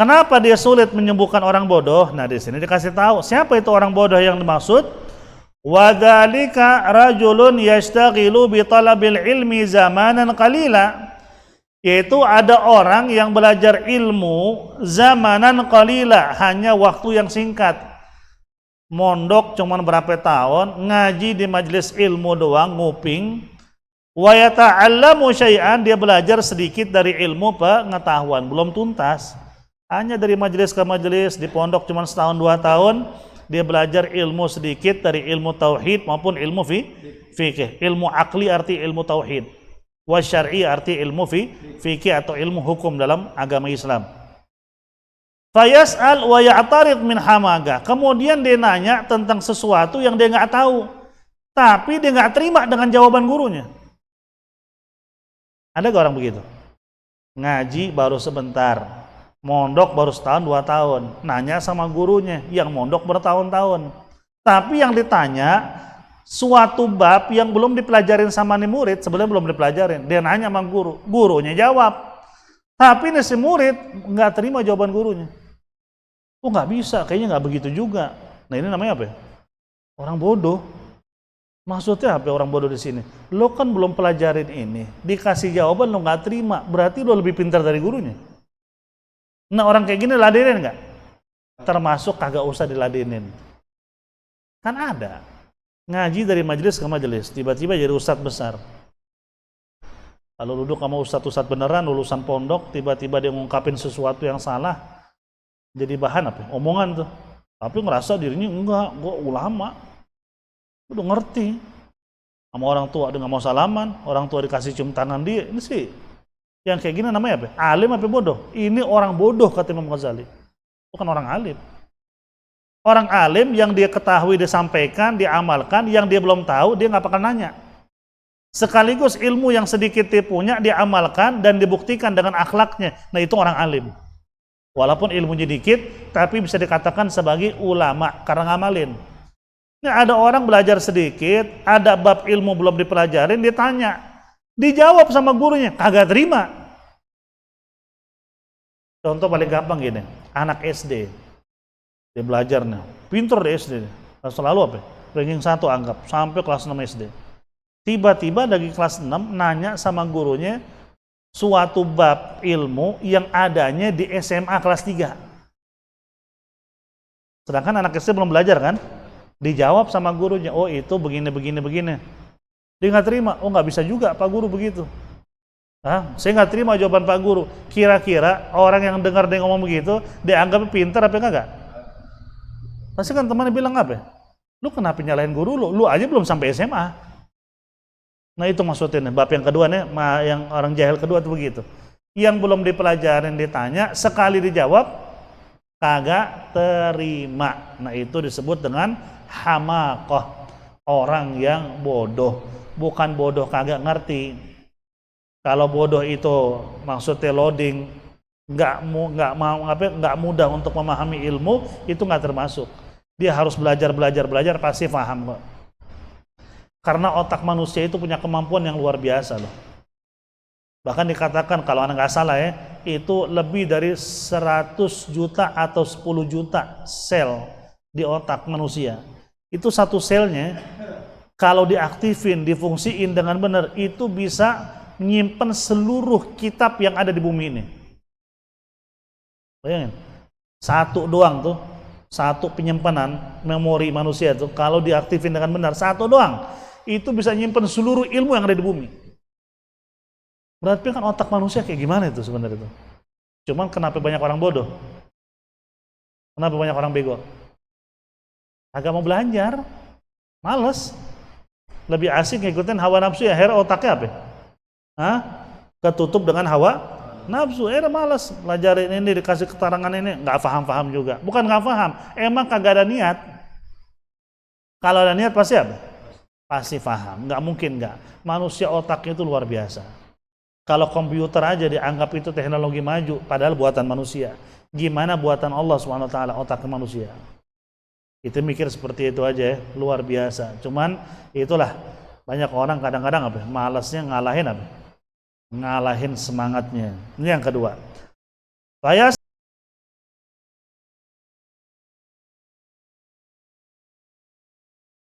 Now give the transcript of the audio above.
Kenapa dia sulit menyembuhkan orang bodoh? Nah, di sini dikasih tahu siapa itu orang bodoh yang dimaksud. Wadzalika rajulun yashtaghilu bi talabil ilmi zamanan qalila. Yaitu ada orang yang belajar ilmu zamanan qalila, hanya waktu yang singkat. Mondok cuman berapa tahun, ngaji di majelis ilmu doang, nguping. Wa yata'allamu syai'an, dia belajar sedikit dari ilmu pengetahuan, belum tuntas. Hanya dari majelis ke majelis, di pondok cuma setahun 2 tahun, dia belajar ilmu sedikit dari ilmu tauhid maupun ilmu fikih. Ilmu akli arti ilmu tauhid, wa syar'i arti ilmu fikih atau ilmu hukum dalam agama Islam. Fayas'al wa ya'tarid min hamaga. Kemudian dia nanya tentang sesuatu yang dia nggak tahu, tapi dia nggak terima dengan jawaban gurunya. Ada gak orang begitu? Ngaji baru sebentar, mondok baru setahun 2 tahun, nanya sama gurunya yang mondok bertahun-tahun, tapi yang ditanya suatu bab yang belum dipelajarin sama nih murid, sebenarnya belum dipelajarin, dia nanya sama guru, gurunya jawab, tapi nih si murid nggak terima jawaban gurunya. Oh, nggak bisa, kayaknya nggak begitu juga. Nah, ini namanya apa ya? Orang bodoh. Maksudnya apa orang bodoh di sini? Lo kan belum pelajarin ini, dikasih jawaban lo nggak terima, berarti lo lebih pintar dari gurunya. Nah, orang kayak gini ladenin nggak? Termasuk kagak usah diladenin. Kan ada ngaji dari majelis ke majelis, tiba-tiba jadi ustadz besar. Kalau duduk sama ustadz beneran, lulusan pondok, tiba-tiba dia ngungkapin sesuatu yang salah, jadi bahan apa? Omongan tuh. Tapi ngerasa dirinya enggak, gue ulama, udah ngerti. Sama orang tua dia nggak mau salaman, orang tua dikasih cium tangan dia. Ini sih yang kayak gini namanya apa? Alim apa bodoh? Ini orang bodoh kata Imam Ghazali. Bukan orang alim. Orang alim yang dia ketahui, dia sampaikan, dia amalkan, yang dia belum tahu dia nggak bakal nanya. Sekaligus ilmu yang sedikit dia punya dia amalkan dan dibuktikan dengan akhlaknya. Nah, itu orang alim. Walaupun ilmunya dikit, tapi bisa dikatakan sebagai ulama karena ngamalin. Ini ada orang belajar sedikit, ada bab ilmu belum dipelajarin, dia tanya, dijawab sama gurunya, kagak terima. Contoh paling gampang gini, anak SD, dia belajar nih, pinter di SD, selalu apa? Ranking 1 anggap, sampai kelas 6 SD. Tiba-tiba dari kelas 6 nanya sama gurunya suatu bab ilmu yang adanya di SMA kelas 3. Sedangkan anak SD belum belajar kan? Dijawab sama gurunya, oh itu begini. Dia nggak terima, oh nggak bisa juga Pak Guru begitu. Saya nggak terima jawaban Pak Guru. Kira-kira orang yang dengar dia ngomong begitu, dia anggap pintar apa enggak? Pasti kan temannya bilang apa? Lu kenapa nyalahin guru lu? Lu aja belum sampai SMA. Nah, itu maksudnya bab yang kedua nih, yang orang jahil kedua tuh begitu. Yang belum dipelajarin ditanya, sekali dijawab kagak terima. Nah, itu disebut dengan hamaqah, orang yang bodoh. Bukan bodoh kagak ngerti. Kalau bodoh itu maksudnya loading, nggak mudah untuk memahami ilmu, itu nggak termasuk. Dia harus belajar pasti paham kok. Karena otak manusia itu punya kemampuan yang luar biasa loh. Bahkan dikatakan kalau anak nggak salah ya, itu lebih dari 100 juta atau 10 juta sel di otak manusia. Itu satu selnya kalau diaktifin, difungsiin dengan benar, itu bisa menyimpan seluruh kitab yang ada di bumi ini. Bayangin, satu doang tuh, satu penyimpanan memori manusia tuh, kalau diaktifin dengan benar, satu doang, itu bisa menyimpan seluruh ilmu yang ada di bumi. Berarti kan otak manusia kayak gimana itu sebenarnya itu? Cuman kenapa banyak orang bodoh? Kenapa banyak orang bego? Agak mau belajar, males, lebih asik ngikutin hawa nafsu ya, akhirnya otaknya apa? Ketutup dengan hawa nafsu, malas belajarin ini, dikasih keterangan ini, nggak paham juga. Bukan nggak paham, emang kagak ada niat. Kalau ada niat pasti apa? Pasti paham, nggak mungkin nggak. Manusia otaknya itu luar biasa. Kalau komputer aja dianggap itu teknologi maju, padahal buatan manusia. Gimana buatan Allah SWT otak manusia? Itu mikir seperti itu aja ya, luar biasa. Cuman itulah banyak orang kadang-kadang apa? Malasnya ngalahin apa? Ngalahin semangatnya. Ini yang kedua.